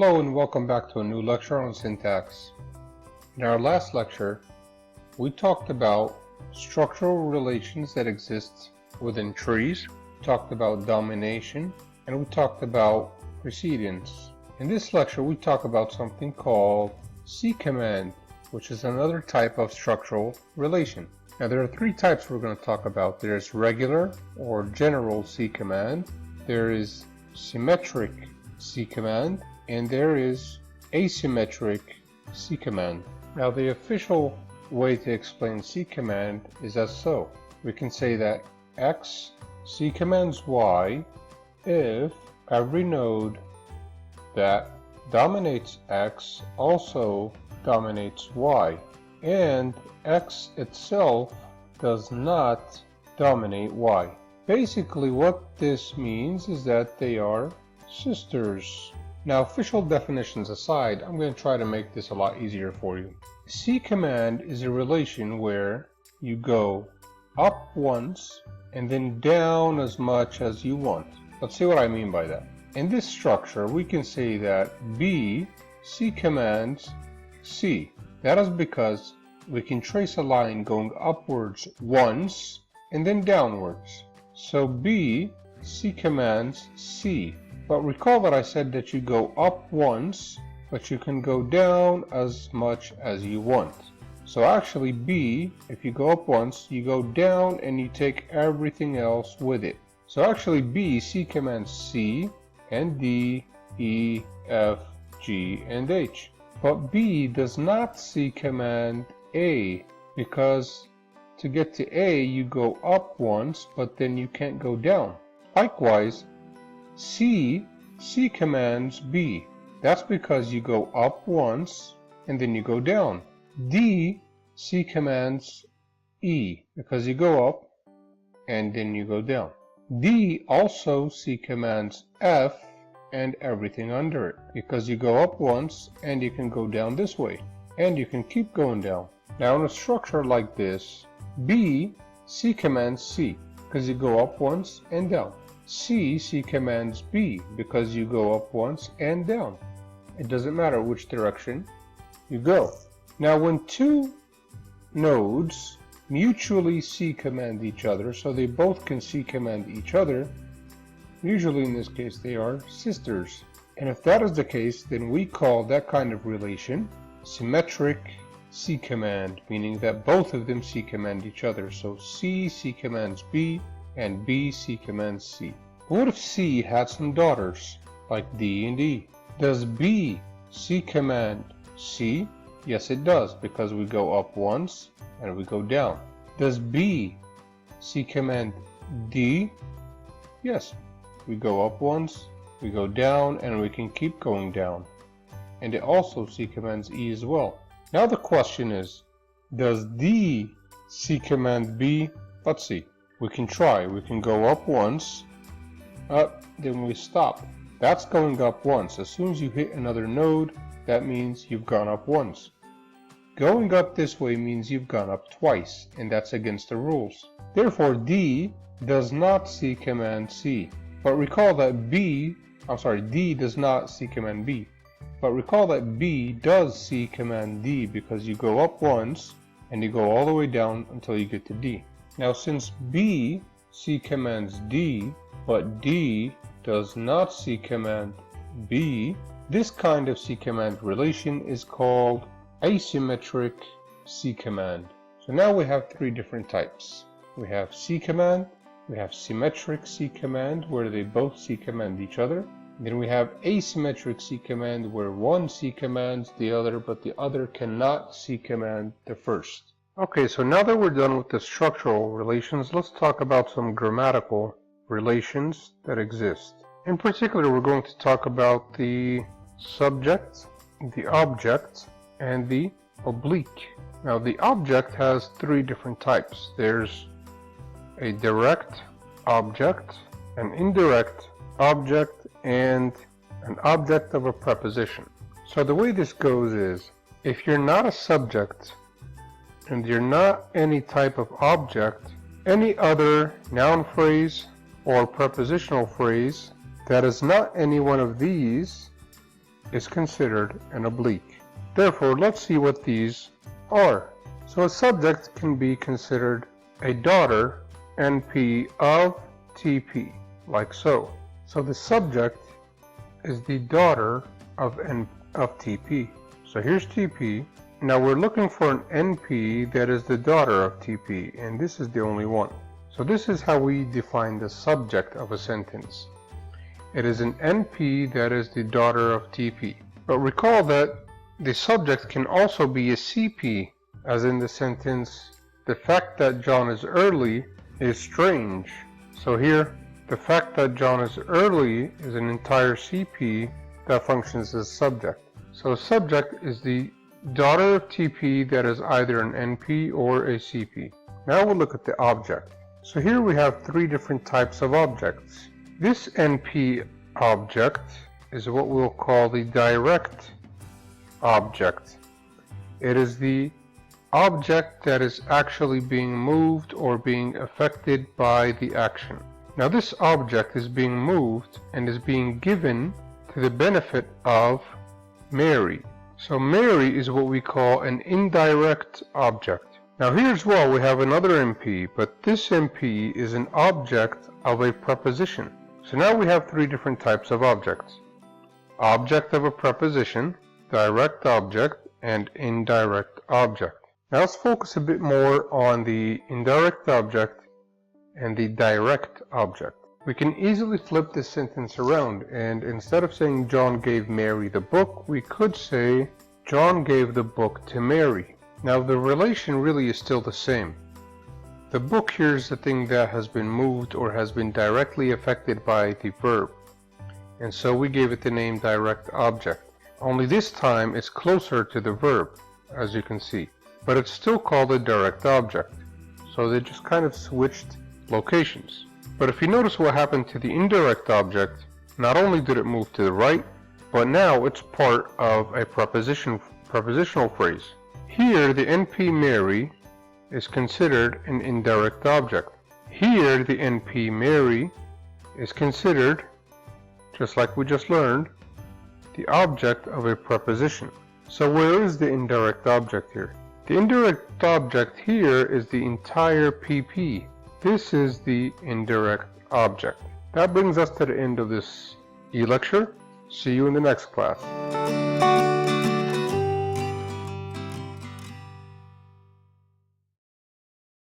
Hello and welcome back to a new lecture on syntax. In our last lecture, we talked about structural relations that exist within trees, we talked about domination, and we talked about precedence. In this lecture, we talk about something called C Command, which is another type of structural relation. Now there are three types we're going to talk about. There's regular or general C Command, there is symmetric C Command, and there is asymmetric C Command. Now the official way to explain C Command is as so. We can say that X C commands Y if every node that dominates X also dominates Y, and X itself does not dominate Y. Basically what this means is that they are sisters. Now, official definitions aside, I'm going to try to make this a lot easier for you. C command is a relation where you go up once and then down as much as you want. Let's see what I mean by that. In this structure, we can say that B, C commands C. That is because we can trace a line going upwards once and then downwards. So B, C commands C. But recall that I said that you go up once, but you can go down as much as you want. So actually B, if you go up once, you go down and you take everything else with it. So actually B, C commands C and D, E, F, G, and H. But B does not C command A, because to get to A you go up once, but then you can't go down. Likewise, C commands B. That's because you go up once and then you go down. D, C commands E, because you go up and then you go down. D also C commands F and everything under it, because you go up once and you can go down this way, and you can keep going down. Now in a structure like this, B, C commands C, because you go up once and down. C commands B, because you go up once and down. It doesn't matter which direction you go. Now when two nodes mutually C command each other, so they both can C command each other, usually in this case they are sisters. And if that is the case, then we call that kind of relation symmetric C command, meaning that both of them C command each other. So C commands B, and B, C commands C. What if C had some daughters, like D and E? Does B, C command C? Yes, it does, because we go up once and we go down. Does B, C command D? Yes, we go up once, we go down, and we can keep going down. And it also C commands E as well. Now the question is, does D, C command B? Let's see. We can try. We can go up once, up, then we stop. That's going up once. As soon as you hit another node, that means you've gone up once. Going up this way means you've gone up twice, and that's against the rules. Therefore, D does not C command C. But recall that D does not C command B. But recall that B does C command D, because you go up once and you go all the way down until you get to D. Now since B C commands D, but D does not C command B, this kind of C command relation is called asymmetric C command. So now we have three different types. We have C command, we have symmetric C command, where they both C command each other. Then we have asymmetric C command, where one C commands the other, but the other cannot C command the first. Okay, so now that we're done with the structural relations, let's talk about some grammatical relations that exist. In particular, we're going to talk about the subject, the object, and the oblique. Now, the object has three different types. There's a direct object, an indirect object, and an object of a preposition. So the way this goes is, if you're not a subject and you're not any type of object, any other noun phrase or prepositional phrase that is not any one of these is considered an oblique. Therefore, let's see what these are. So a subject can be considered a daughter NP of TP, like so. So the subject is the daughter of TP. So here's TP. Now we're looking for an NP that is the daughter of TP, and this is the only one. So this is how we define the subject of a sentence. It is an NP that is the daughter of TP. But recall that the subject can also be a CP, as in the sentence, the fact that John is early is strange. So here, the fact that John is early is an entire CP that functions as subject. So subject is the daughter of TP that is either an NP or a CP. Now we'll look at the object. So here we have three different types of objects. This NP object is what we'll call the direct object. It is the object that is actually being moved or being affected by the action. Now this object is being moved and is being given to the benefit of Mary. So Mary is what we call an indirect object. Now here as well we have another NP, but this NP is an object of a preposition. So now we have three different types of objects. Object of a preposition, direct object, and indirect object. Now let's focus a bit more on the indirect object and the direct object. We can easily flip this sentence around, and instead of saying John gave Mary the book, we could say John gave the book to Mary. Now the relation really is still the same. The book here is the thing that has been moved or has been directly affected by the verb, and so we gave it the name direct object. Only this time it's closer to the verb, as you can see, but it's still called a direct object. So they just kind of switched locations. But if you notice what happened to the indirect object, not only did it move to the right, but now it's part of a prepositional phrase. Here the NP Mary is considered an indirect object. Here the NP Mary is considered, just like we just learned, the object of a preposition. So where is the indirect object here? The indirect object here is the entire PP. This is the indirect object. That brings us to the end of this e-lecture. See you in the next class.